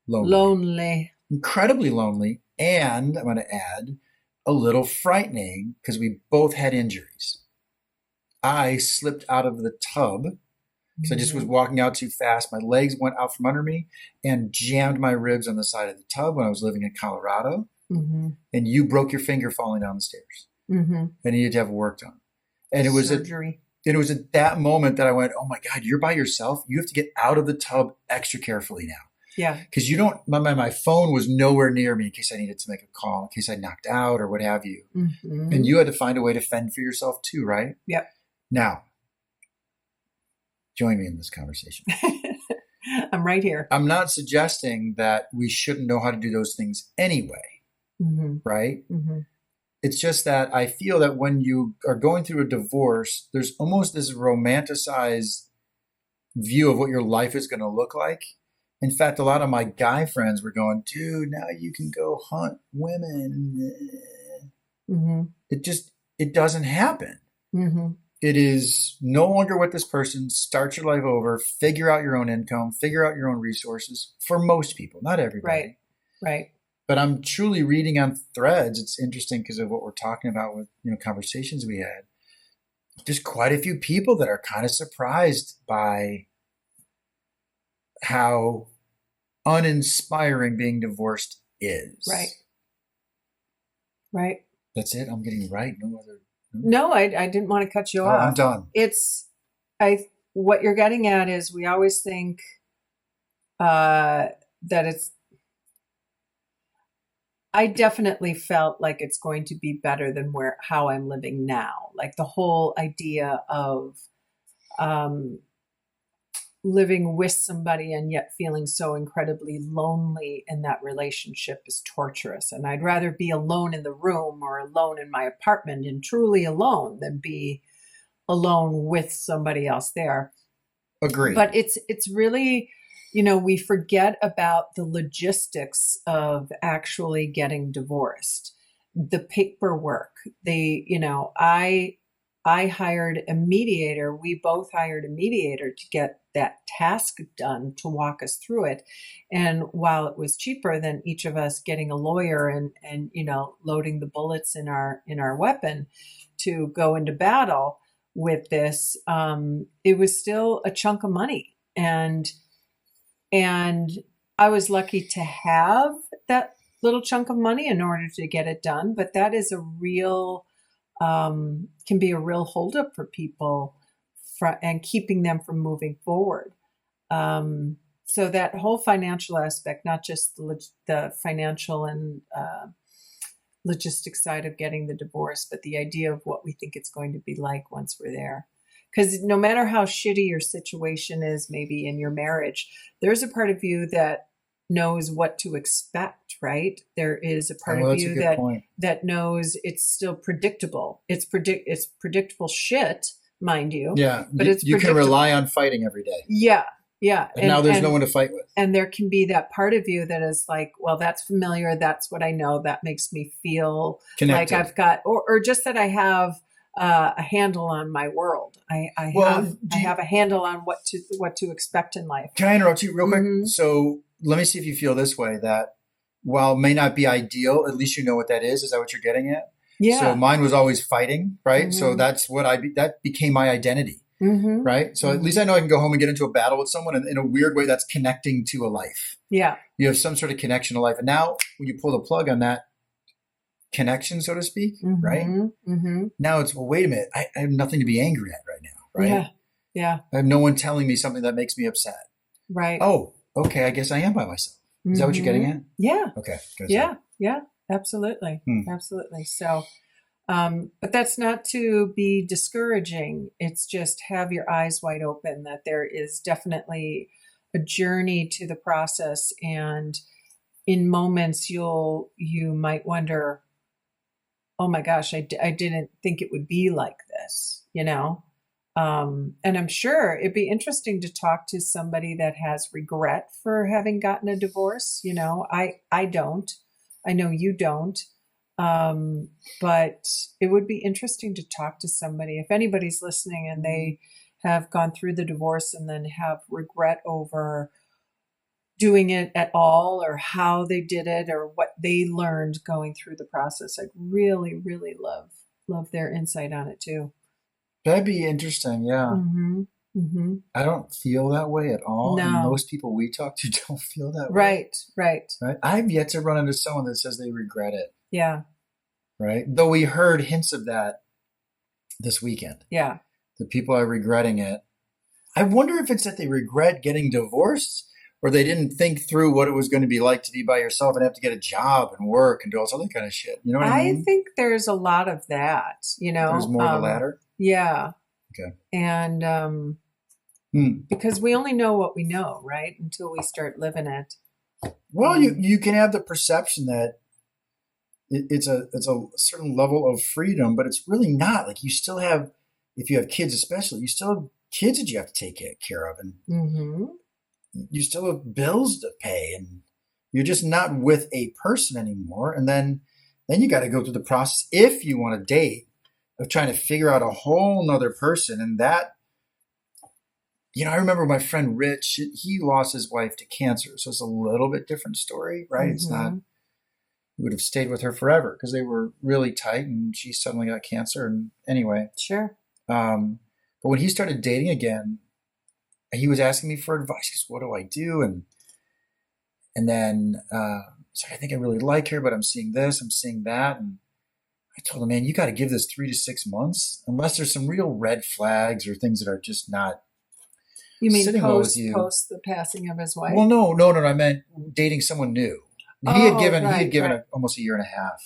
S2: lonely. Incredibly lonely. And I'm going to add a little frightening because we both had injuries. I slipped out of the tub because I just was walking out too fast. My legs went out from under me and jammed my ribs on the side of the tub when I was living in Colorado. And you broke your finger falling down the stairs. And you needed to have it worked on. And it was surgery. It was at that moment that I went, oh my God, you're by yourself. You have to get out of the tub extra carefully now.
S1: Yeah.
S2: Because you don't, my phone was nowhere near me in case I needed to make a call, in case I knocked out or what have you. And you had to find a way to fend for yourself too, right?
S1: Yep.
S2: Now, join me in this conversation.
S1: I'm right here.
S2: I'm not suggesting that we shouldn't know how to do those things anyway, right? It's just that I feel that when you are going through a divorce, there's almost this romanticized view of what your life is going to look like. In fact, a lot of my guy friends were going, dude, now you can go hunt women. It doesn't happen. It is no longer with this person. Start your life over. Figure out your own income. Figure out your own resources for most people, not everybody.
S1: Right.
S2: But I'm truly reading on threads. It's interesting because of what we're talking about with conversations we had. There's quite a few people that are kind of surprised by how uninspiring being divorced is.
S1: Right.
S2: That's it. I'm getting right. No other.
S1: No, I didn't want to cut you off.
S2: I'm done.
S1: What you're getting at is we always think that it's. I definitely felt like it's going to be better than how I'm living now. Like the whole idea of living with somebody and yet feeling so incredibly lonely in that relationship is torturous. And I'd rather be alone in the room or alone in my apartment and truly alone than be alone with somebody else there.
S2: Agree.
S1: But it's really, we forget about the logistics of actually getting divorced, the paperwork, I hired a mediator. We both hired a mediator to get that task done, to walk us through it. And while it was cheaper than each of us getting a lawyer and loading the bullets in our weapon to go into battle with this, it was still a chunk of money. And I was lucky to have that little chunk of money in order to get it done. But that is can be a real holdup for people and keeping them from moving forward. So that whole financial aspect, not just the financial and logistics side of getting the divorce, but the idea of what we think it's going to be like once we're there. Because no matter how shitty your situation is, maybe in your marriage, there's a part of you that knows what to expect, right? There is a part of you that knows it's still predictable. It's predictable shit, mind you.
S2: Yeah,
S1: but
S2: you can rely on fighting every day.
S1: Yeah.
S2: And now there's no one to fight with.
S1: And there can be that part of you that is like, well, that's familiar. That's what I know. That makes me feel
S2: connected.
S1: Like I've got, or just that I have a handle on my world. I have a handle on what to expect in life.
S2: Can I interrupt you real quick? So let me see if you feel this way, that while it may not be ideal, at least you know what that is. Is that what you're getting at?
S1: Yeah.
S2: So mine was always fighting, right? So that's what that became my identity, right? So at least I know I can go home and get into a battle with someone, and in a weird way, that's connecting to a life.
S1: Yeah.
S2: You have some sort of connection to life. And now when you pull the plug on that connection, so to speak, right? Now it's, well, wait a minute. I have nothing to be angry at right now, right?
S1: Yeah.
S2: I have no one telling me something that makes me upset.
S1: Right.
S2: Oh, okay. I guess I am by myself. Is that what you're getting at?
S1: Yeah.
S2: Okay.
S1: Yeah. Absolutely. Absolutely. So, but that's not to be discouraging. It's just have your eyes wide open that there is definitely a journey to the process. And in moments you might wonder, oh my gosh, I didn't think it would be like this, you know? And I'm sure it'd be interesting to talk to somebody that has regret for having gotten a divorce. You know, I don't, I know you don't. But it would be interesting to talk to somebody if anybody's listening and they have gone through the divorce and then have regret over doing it at all or how they did it or what they learned going through the process. I'd really, really love their insight on it too.
S2: That'd be interesting. Yeah.
S1: Mm-hmm. Mm-hmm.
S2: I don't feel that way at all.
S1: No.
S2: And most people we talk to don't feel that
S1: way.
S2: Right. I've yet to run into someone that says they regret it.
S1: Yeah.
S2: Right. Though we heard hints of that this weekend.
S1: Yeah.
S2: The people are regretting it. I wonder if it's that they regret getting divorced or they didn't think through what it was going to be like to be by yourself and have to get a job and work and do all this other kind of shit. You know what I mean?
S1: I think there's a lot of that, you know.
S2: There's more of the latter?
S1: Yeah.
S2: Okay.
S1: And because we only know what we know, right? Until we start living it.
S2: Well, you can have the perception that it's a certain level of freedom, but it's really not. Like you still have, if you have kids especially, you still have kids that you have to take care of. And you still have bills to pay. And you're just not with a person anymore. And then you got to go through the process, if you want to date, of trying to figure out a whole nother person. And that, you know, I remember my friend Rich, he lost his wife to cancer. So it's a little bit different story, right? It's not, he would have stayed with her forever because they were really tight and she suddenly got cancer. And anyway.
S1: Sure.
S2: But when he started dating again, he was asking me for advice. He goes, what do I do? And then, so I think I really like her, but I'm seeing this, I'm seeing that. And I told him, man, you got to give this 3 to 6 months, unless there's some real red flags or things that are just not.
S1: You mean post the passing of his wife?
S2: Well, no. I meant dating someone new. He had given almost a year and a half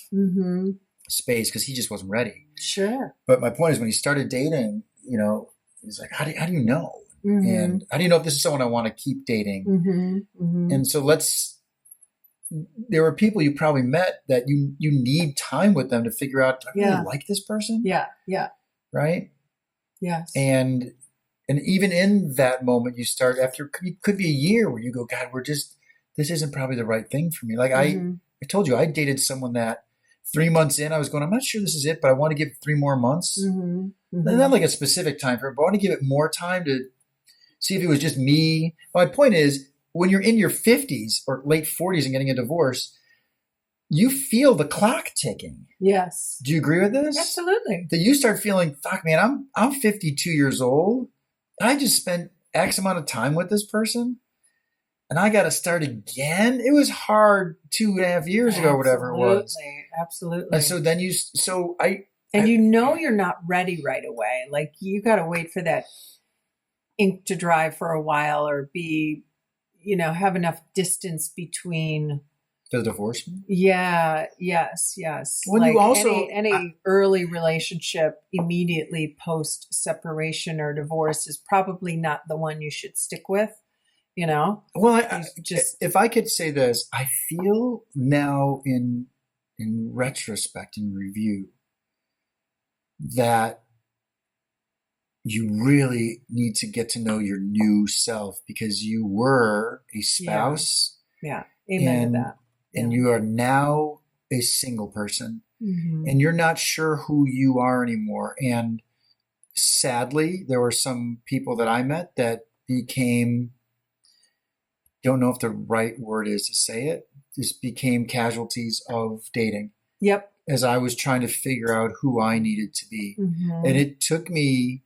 S2: space because he just wasn't ready.
S1: Sure.
S2: But my point is, when he started dating, you know, he's like, how do you know? And how do you know if this is someone I want to keep dating? And so there were people you probably met that you need time with them to figure out, do I really like this person?
S1: Yeah.
S2: Right? Yes. And even in that moment, you start after, it could be a year where you go, God, this isn't probably the right thing for me. Like I told you, I dated someone that 3 months in, I was going, I'm not sure this is it, but I want to give it 3 more months. Not like a specific time for it, but I want to give it more time to see if it was just me. My point is, when you're in your 50s or late 40s and getting a divorce, you feel the clock ticking.
S1: Yes.
S2: Do you agree with this?
S1: Absolutely.
S2: That you start feeling, fuck, man, I'm 52 years old. I just spent X amount of time with this person, and I got to start again. It was hard 2.5 years ago, whatever it was.
S1: Absolutely.
S2: And so then
S1: you know you're not ready right away. Like you got to wait for that ink to dry for a while, or be, you know, have enough distance between
S2: the divorce.
S1: Yeah. Yes.
S2: When
S1: like
S2: you also
S1: any early relationship immediately post separation or divorce is probably not the one you should stick with. You know.
S2: Well, if I could say this, I feel now in retrospect, in review, that you really need to get to know your new self, because you were a spouse.
S1: Yeah. Amen to that.
S2: And you are now a single person, and you're not sure who you are anymore. And sadly, there were some people that I met that became, don't know if the right word is to say it, just became casualties of dating.
S1: Yep.
S2: As I was trying to figure out who I needed to be. And it took me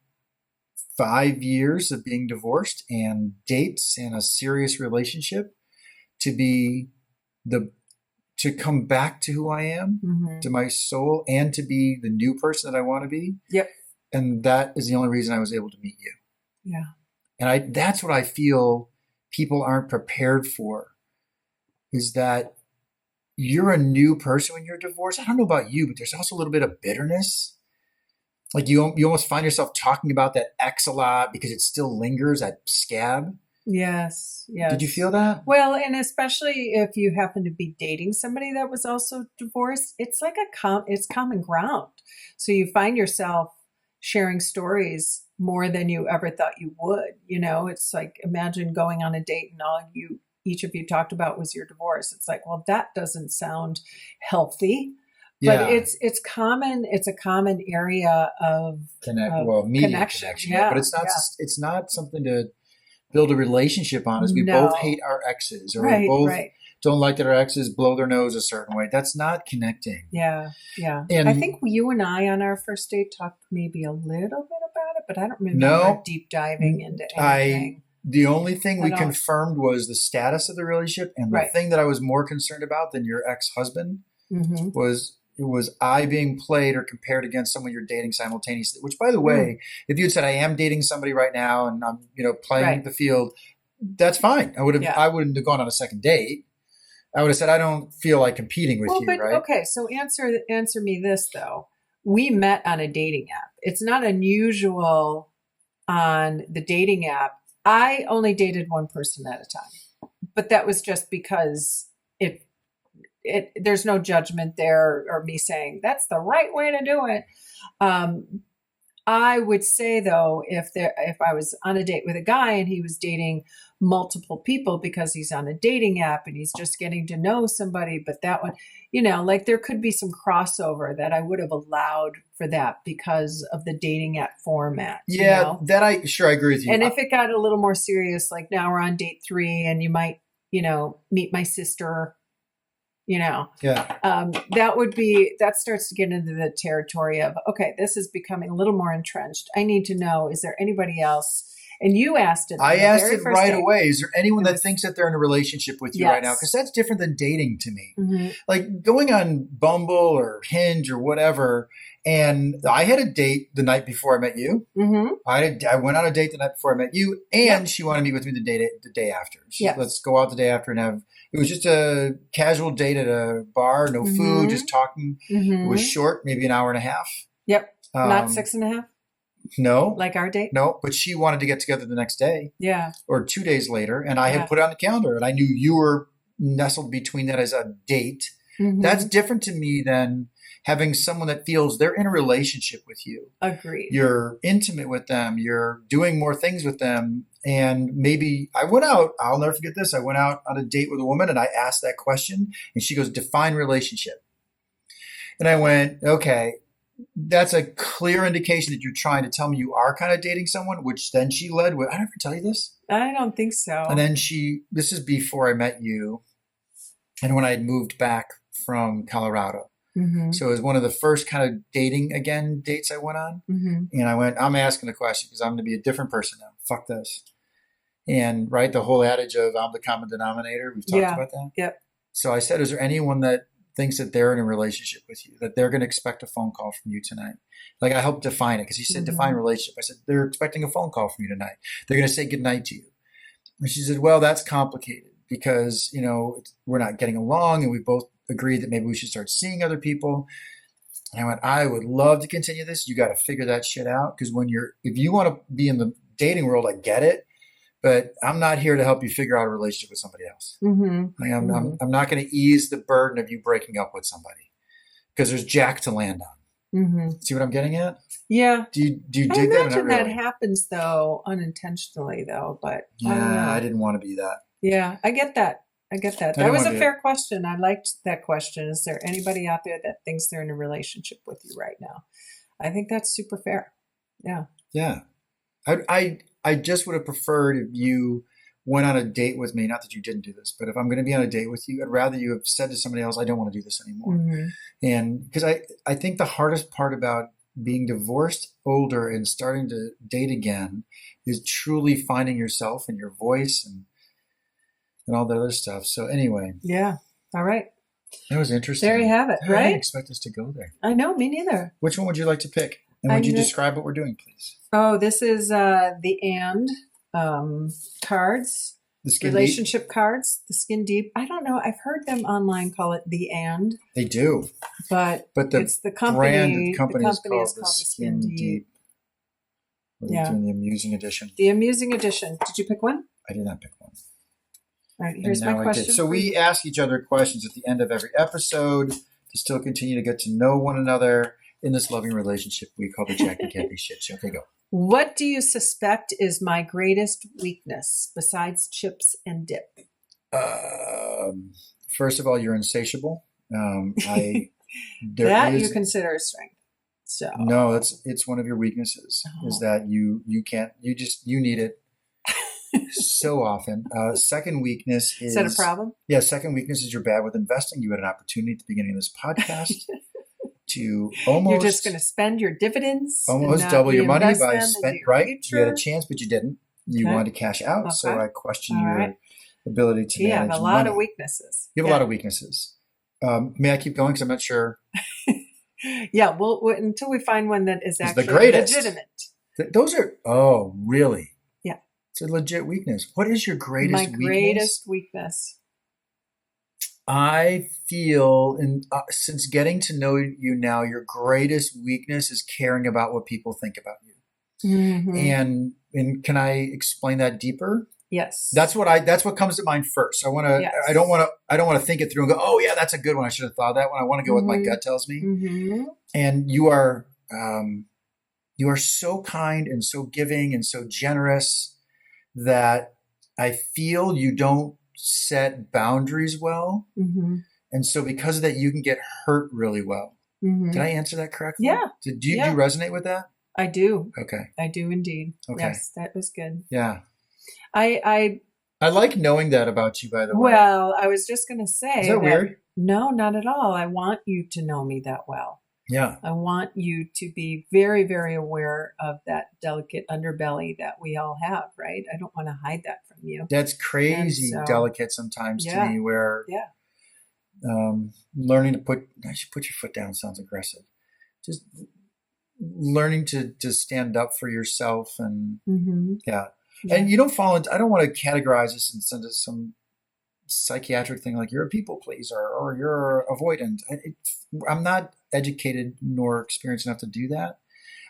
S2: 5 years of being divorced and dates and a serious relationship to come back to who I am, to my soul, and to be the new person that I want to be.
S1: Yep.
S2: And that is the only reason I was able to meet you.
S1: Yeah.
S2: And that's what I feel people aren't prepared for, is that you're a new person when you're divorced. I don't know about you, but there's also a little bit of bitterness. Like you almost find yourself talking about that ex a lot because it still lingers, that scab.
S1: Yes, yes.
S2: Did you feel that?
S1: Well, and especially if you happen to be dating somebody that was also divorced, it's like it's common ground. So you find yourself sharing stories more than you ever thought you would. It's like, imagine going on a date and each of you talked about was your divorce. It's like, well, that doesn't sound healthy.
S2: Yeah.
S1: But it's common. It's a common area of
S2: media connection.
S1: Yeah,
S2: but it's not.
S1: Yeah.
S2: It's not something to build a relationship on. Is we
S1: No.
S2: both hate our exes, or
S1: Right,
S2: we both
S1: right.
S2: don't like that our exes blow their nose a certain way. That's not connecting.
S1: Yeah, yeah.
S2: And
S1: I think you and I on our first date talked maybe a little bit about it, but I don't remember deep diving into anything.
S2: The only thing we confirmed was the status of the relationship, and the thing that I was more concerned about than your ex-husband was I being played or compared against someone you're dating simultaneously. Which, by the way, if you had said I am dating somebody right now and I'm playing the field, that's fine. I wouldn't have gone on a second date. I would have said I don't feel like competing with you, right?
S1: Okay, so answer me this though. We met on a dating app. It's not unusual on the dating app. I only dated one person at a time, but that was just because there's no judgment there or me saying that's the right way to do it. I would say though, if I was on a date with a guy and he was dating multiple people because he's on a dating app and he's just getting to know somebody, but that one, like there could be some crossover that I would have allowed for that because of the dating app format.
S2: Yeah, I agree with you.
S1: And if it got a little more serious, like now we're on date 3 and you might, meet my sister, that starts to get into the territory of, okay, this is becoming a little more entrenched. I need to know, is there anybody else? And you asked it.
S2: I asked it right away. Is there anyone that thinks that they're in a relationship with you right now? Because that's different than dating to me. Mm-hmm. Like going on Bumble or Hinge or whatever. And I had a date the night before I met you. Mm-hmm. I went on a date the night before I met you, and she wanted to meet with me the day after. Let's go out the day after and have. It was just a casual date at a bar, no food, just talking. Mm-hmm. It was short, maybe an hour and a half.
S1: Yep, not 6.5.
S2: No.
S1: Like our date?
S2: No, but she wanted to get together the next day.
S1: Yeah.
S2: Or 2 days later, and I had put it on the calendar, and I knew you were nestled between that as a date. Mm-hmm. That's different to me than having someone that feels they're in a relationship with you.
S1: Agreed.
S2: You're intimate with them. You're doing more things with them. And maybe I went out, I'll never forget this. I went out on a date with a woman and I asked that question and she goes, define relationship. And I went, okay, that's a clear indication that you're trying to tell me you are kind of dating someone, which then she led with, I don't ever tell you this.
S1: I don't think so.
S2: And then this is before I met you and when I had moved back from Colorado. Mm-hmm. So it was one of the first kind of dating again dates I went on. Mm-hmm. And I went, I'm asking the question because I'm going to be a different person now. Fuck this. And the whole adage of I'm the common denominator. We've talked about that.
S1: Yep.
S2: So I said, is there anyone that thinks that they're in a relationship with you, that they're going to expect a phone call from you tonight? Like I helped define it because he said, define relationship. I said, they're expecting a phone call from you tonight. They're going to say goodnight to you. And she said, well, that's complicated because, we're not getting along and we both agreed that maybe we should start seeing other people. And I went, I would love to continue this. You got to figure that shit out. Because if you want to be in the dating world, I get it. But I'm not here to help you figure out a relationship with somebody else. Mm-hmm. I'm not going to ease the burden of you breaking up with somebody because there's jack to land on. Mm-hmm. See what I'm getting at?
S1: Yeah.
S2: Do you dig that?
S1: I imagine that happens though, unintentionally though. But
S2: I didn't want to be that.
S1: Yeah, I get that. That was a fair question. I liked that question. Is there anybody out there that thinks they're in a relationship with you right now? I think that's super fair. Yeah.
S2: Yeah. I just would have preferred if you went on a date with me. Not that you didn't do this, but if I'm going to be on a date with you, I'd rather you have said to somebody else, I don't want to do this anymore. Mm-hmm. And because I think the hardest part about being divorced older and starting to date again is truly finding yourself and your voice and all that other stuff. So anyway.
S1: Yeah. All right.
S2: That was interesting.
S1: There you have it, right?
S2: I didn't expect us to go there.
S1: I know, me neither.
S2: Which one would you like to pick? And would you describe what we're doing, please?
S1: Oh, this is the cards.
S2: The skin deep.
S1: Relationship cards, the skin deep. I don't know. I've heard them online call it the and.
S2: They do.
S1: But
S2: the
S1: it's the company.
S2: The company is called
S1: is
S2: the
S1: called
S2: Skin Deep. We're
S1: Yeah.
S2: doing the amusing edition.
S1: The amusing edition. Did you pick one?
S2: I did not pick one.
S1: All right, here's my question.
S2: So we ask each other questions at the end of every episode to still continue to get to know one another in this loving relationship we call the Jack and Cathy Shit Show. Okay, go.
S1: What do you suspect is my greatest weakness besides chips and dip?
S2: First of all, you're insatiable.
S1: You consider a strength. So
S2: no, it's one of your weaknesses. Is that you can't, you need it so often. Second weakness is
S1: that a problem?
S2: Yeah, second weakness is you're bad with investing. You had an opportunity at the beginning of this podcast to almost.
S1: You're just going to spend your dividends.
S2: Almost double your money by spending. Right,
S1: future.
S2: you had a chance, but you didn't. You wanted to cash out, so I question your ability to manage.
S1: You have a lot of weaknesses.
S2: You have a lot of weaknesses. May I keep going? Because I'm not sure.
S1: Yeah, well, until we find one that is actually
S2: the greatest.
S1: legitimate.
S2: Those are, really?
S1: Yeah.
S2: It's a legit weakness. What is your greatest weakness?
S1: My greatest weakness.
S2: I feel, since getting to know you now, your greatest weakness is caring about what people think about you.
S1: Mm-hmm.
S2: And can I explain that deeper?
S1: Yes.
S2: That's what comes to mind first. I don't want to think it through and go, oh yeah, that's a good one. I should have thought of that one. I want to go with my gut tells me.
S1: Mm-hmm.
S2: And you are so kind and so giving and so generous that I feel you don't set boundaries well.
S1: Mm-hmm.
S2: And so because of that, you can get hurt really well.
S1: Mm-hmm.
S2: Did I answer that correctly?
S1: Yeah.
S2: Do you resonate with that?
S1: I do.
S2: Okay.
S1: I do indeed.
S2: Okay.
S1: Yes, that was good.
S2: Yeah.
S1: I
S2: like knowing that about you, by the way.
S1: Well, I was just going to say.
S2: Is that weird?
S1: No, not at all. I want you to know me that well.
S2: Yeah.
S1: I want you to be very, very aware of that delicate underbelly that we all have, right? I don't want to hide that from you.
S2: That's crazy delicate sometimes to me where learning to put your foot down sounds aggressive. Just learning to stand up for yourself and yeah. And you don't fall into, I don't want to categorize this and send us some psychiatric thing like you're a people pleaser or you're avoidant. I'm not educated nor experienced enough to do that.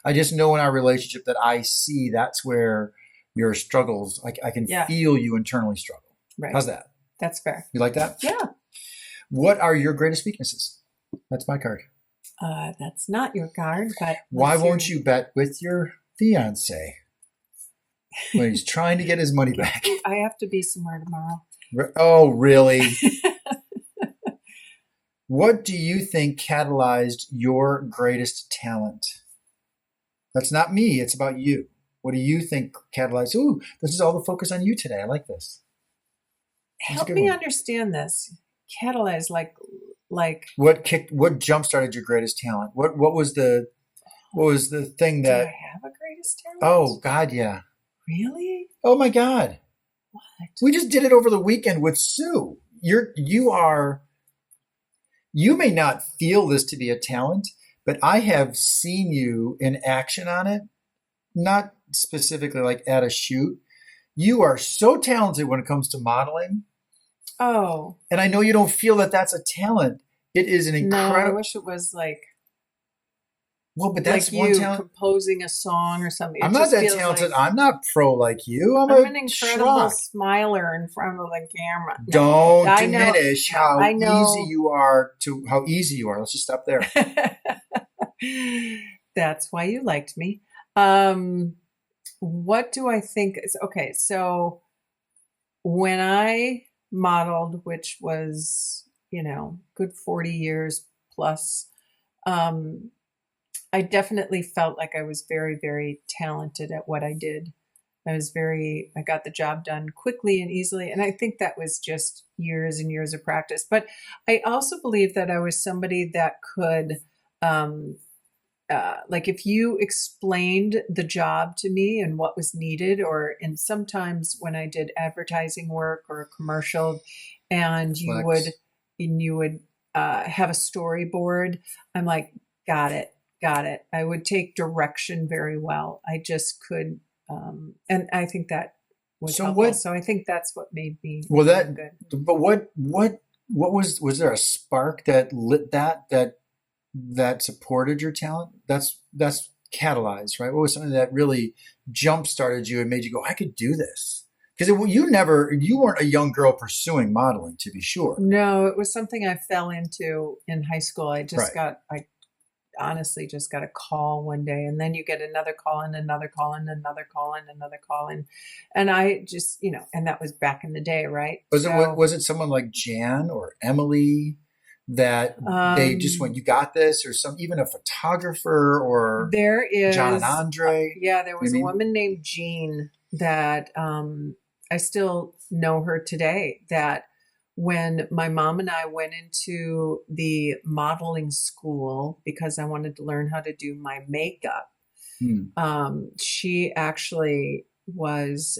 S2: I just know in our relationship that I see that's where your struggles, I can feel you internally struggle.
S1: Right.
S2: How's that?
S1: That's fair.
S2: You like that?
S1: Yeah.
S2: What are your greatest weaknesses? That's my card.
S1: That's not your card, but
S2: why won't you bet with your fiance when he's trying to get his money back?
S1: I have to be somewhere tomorrow.
S2: Oh, really? What do you think catalyzed your greatest talent? That's not me. It's about you. What do you think catalyzed? Ooh, this is all the focus on you today. I like this.
S1: Help me understand this. Catalyze, like
S2: what jump started your greatest talent? What was the thing that?
S1: Do I have a greatest talent?
S2: Oh God, yeah.
S1: Really?
S2: Oh my God.
S1: What?
S2: We just did it over the weekend with Sue. You may not feel this to be a talent, but I have seen you in action on it. Not specifically like at a shoot. You are so talented when it comes to modeling.
S1: Oh.
S2: And I know you don't feel that that's a talent. It is an incredible.
S1: No, I wish it was like.
S2: Well, but that's
S1: like
S2: one
S1: you
S2: talent.
S1: Composing a song or something.
S2: I'm not that talented. I'm not pro like you. I'm an
S1: incredible smiler in front of the camera. No,
S2: don't diminish how easy you are. Let's just stop there.
S1: That's why you liked me. What do I think is okay? So when I modeled, which was, good 40 years plus, I definitely felt like I was very, very talented at what I did. I got the job done quickly and easily. And I think that was just years and years of practice. But I also believe that I was somebody that could, like if you explained the job to me and what was needed, and sometimes when I did advertising work or a commercial and you would have a storyboard, I'm like, got it. I would take direction very well. I just could. And I think that was
S2: So
S1: helpful.
S2: what-
S1: So I think that's what made me
S2: Well,
S1: feel
S2: that,
S1: good.
S2: but what was there a spark that lit that supported your talent? That's catalyzed, right? What was something that really jump started you and made you go, I could do this? Because you weren't a young girl pursuing modeling, to be sure.
S1: No, it was something I fell into in high school. I
S2: Right.
S1: honestly just got a call one day, and then you get another call and another call and another call and another call. And I just, and that was back in the day, right?
S2: Was it someone like Jan or Emily that they just went, you got this, or even a photographer or
S1: there is
S2: John and Andre?
S1: Yeah, there was
S2: You know
S1: a
S2: what I mean?
S1: woman named Jean that I still know her today, that when my mom and I went into the modeling school because I wanted to learn how to do my makeup, she actually was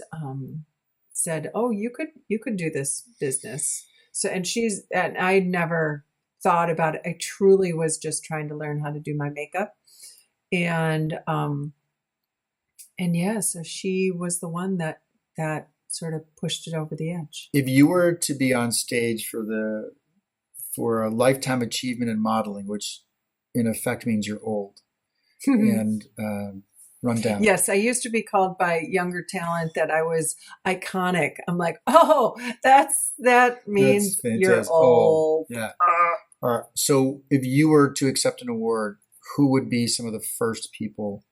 S1: said, "Oh, you could do this business." So, and I never thought about it. I truly was just trying to learn how to do my makeup, and yeah, so she was the one that sort of pushed it over the edge.
S2: If you were to be on stage for a lifetime achievement in modeling, which in effect means you're old, and run down.
S1: Yes, I used to be called by younger talent that I was iconic. I'm like, oh, that means you're old.
S2: Yeah. All right. So if you were to accept an award, who would be some of the first people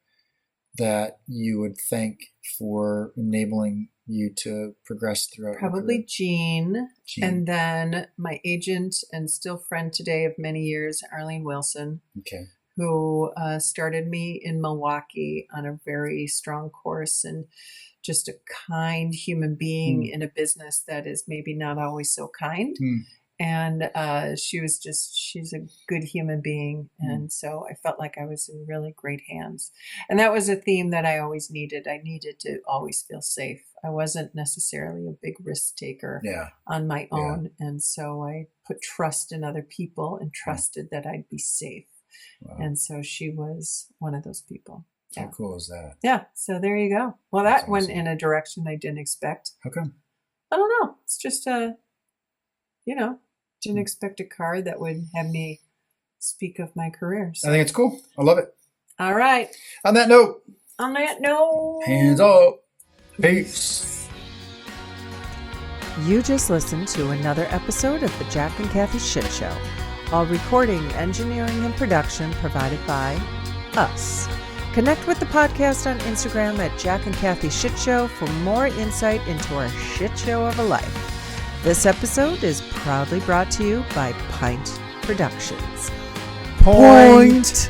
S2: that you would thank for enabling you to progress throughout?
S1: Probably Jean, and then my agent and still friend today of many years, Arlene Wilson.
S2: Okay.
S1: Who started me in Milwaukee on a very strong course, and just a kind human being in a business that is maybe not always so kind. And she's a good human being. And so I felt like I was in really great hands. And that was a theme that I always needed. I needed to always feel safe. I wasn't necessarily a big risk taker on my own. And so I put trust in other people and trusted that I'd be safe. Wow. And so she was one of those people.
S2: How cool is that?
S1: Yeah. So there you go. Well, that went in a direction I didn't expect.
S2: How come?
S1: I don't know. It's just didn't expect a card that would have me speak of my career. So.
S2: I think it's cool. I love it.
S1: All right.
S2: On that note.
S1: Hands
S2: up. Peace.
S5: You just listened to another episode of the Jack and Cathy Shit Show. All recording, engineering, and production provided by us. Connect with the podcast on Instagram at Jack and Cathy Shit Show for more insight into our shit show of a life. This episode is proudly brought to you by Pint Productions.
S2: Point.